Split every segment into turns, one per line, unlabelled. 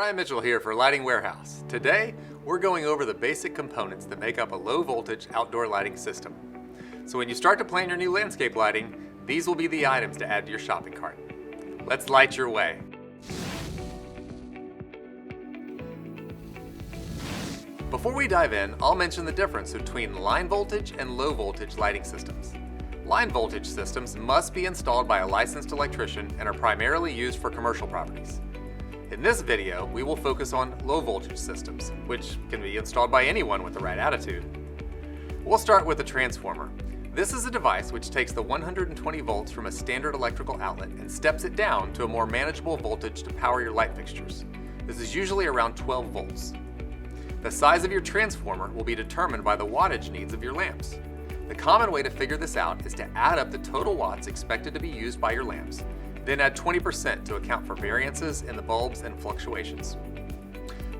Bryan Mitchell here for Lighting Warehouse. Today, we're going over the basic components that make up a low voltage outdoor lighting system. So when you start to plan your new landscape lighting, these will be the items to add to your shopping cart. Let's light your way. Before we dive in, I'll mention the difference between line voltage and low voltage lighting systems. Line voltage systems must be installed by a licensed electrician and are primarily used for commercial properties. In this video, we will focus on low voltage systems, which can be installed by anyone with the right attitude. We'll start with a transformer. This is a device which takes the 120 volts from a standard electrical outlet and steps it down to a more manageable voltage to power your light fixtures. This is usually around 12 volts. The size of your transformer will be determined by the wattage needs of your lamps. The common way to figure this out is to add up the total watts expected to be used by your lamps, then add 20% to account for variances in the bulbs and fluctuations.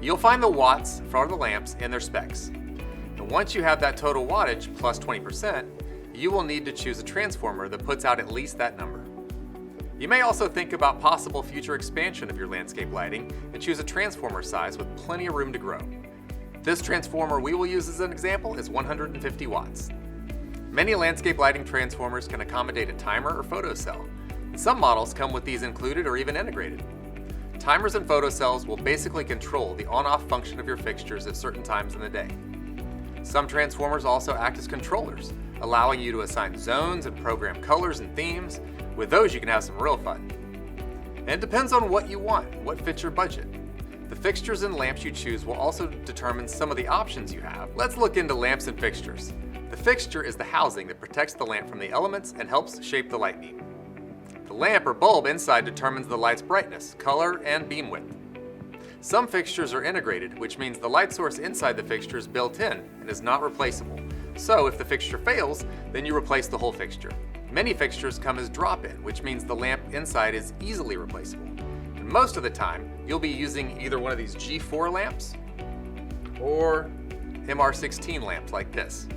You'll find the watts for the lamps in their specs. And once you have that total wattage plus 20%, you will need to choose a transformer that puts out at least that number. You may also think about possible future expansion of your landscape lighting and choose a transformer size with plenty of room to grow. This transformer we will use as an example is 150 watts. Many landscape lighting transformers can accommodate a timer or photocell. Some models come with these included or even integrated. Timers and photocells will basically control the on-off function of your fixtures at certain times in the day. Some transformers also act as controllers, allowing you to assign zones and program colors and themes. With those you can have some real fun. And it depends on what you want, what fits your budget. The fixtures and lamps you choose will also determine some of the options you have. Let's look into lamps and fixtures. The fixture is the housing that protects the lamp from the elements and helps shape the light beam. The lamp or bulb inside determines the light's brightness, color, and beam width. Some fixtures are integrated, which means the light source inside the fixture is built in and is not replaceable. So if the fixture fails, then you replace the whole fixture. Many fixtures come as drop-in, which means the lamp inside is easily replaceable. And most of the time, you'll be using either one of these G4 lamps or MR16 lamps like this.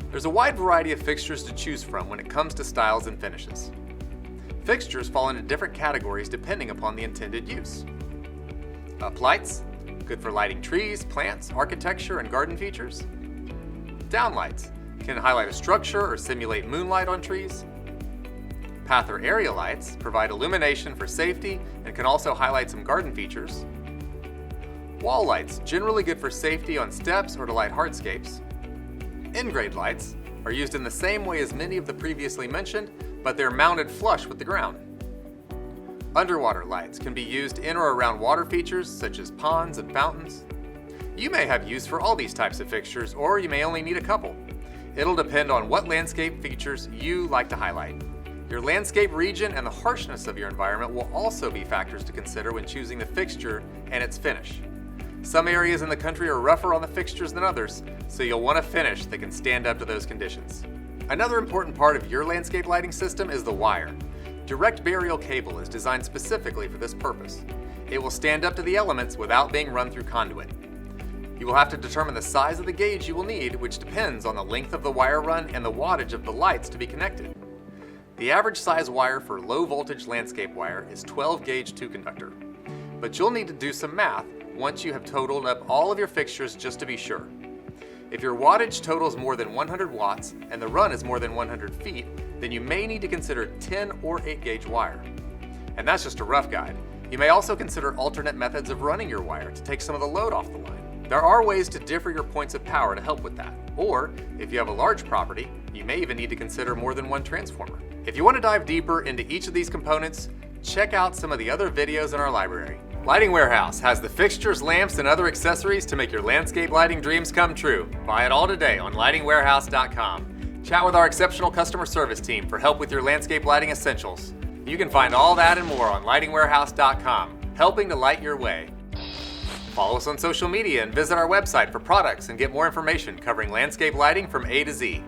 There's a wide variety of fixtures to choose from when it comes to styles and finishes. Fixtures fall into different categories depending upon the intended use. Uplights, good for lighting trees, plants, architecture, and garden features. Downlights can highlight a structure or simulate moonlight on trees. Path or area lights provide illumination for safety and can also highlight some garden features. Wall lights, generally good for safety on steps or to light hardscapes. End-grade lights are used in the same way as many of the previously mentioned, but they're mounted flush with the ground. Underwater lights can be used in or around water features such as ponds and fountains. You may have use for all these types of fixtures, or you may only need a couple. It'll depend on what landscape features you like to highlight. Your landscape region and the harshness of your environment will also be factors to consider when choosing the fixture and its finish. Some areas in the country are rougher on the fixtures than others, so you'll want a finish that can stand up to those conditions. Another important part of your landscape lighting system is the wire. Direct burial cable is designed specifically for this purpose. It will stand up to the elements without being run through conduit. You will have to determine the size of the gauge you will need, which depends on the length of the wire run and the wattage of the lights to be connected. The average size wire for low voltage landscape wire is 12 gauge 2 conductor, but you'll need to do some math once you have totaled up all of your fixtures just to be sure. If your wattage totals more than 100 watts and the run is more than 100 feet, then you may need to consider 10 or 8 gauge wire. And that's just a rough guide. You may also consider alternate methods of running your wire to take some of the load off the line. There are ways to differ your points of power to help with that. Or, if you have a large property, you may even need to consider more than one transformer. If you want to dive deeper into each of these components, check out some of the other videos in our library. Lighting Warehouse has the fixtures, lamps, and other accessories to make your landscape lighting dreams come true. Buy it all today on lightingwarehouse.com. Chat with our exceptional customer service team for help with your landscape lighting essentials. You can find all that and more on lightingwarehouse.com, helping to light your way. Follow us on social media and visit our website for products and get more information covering landscape lighting from A to Z.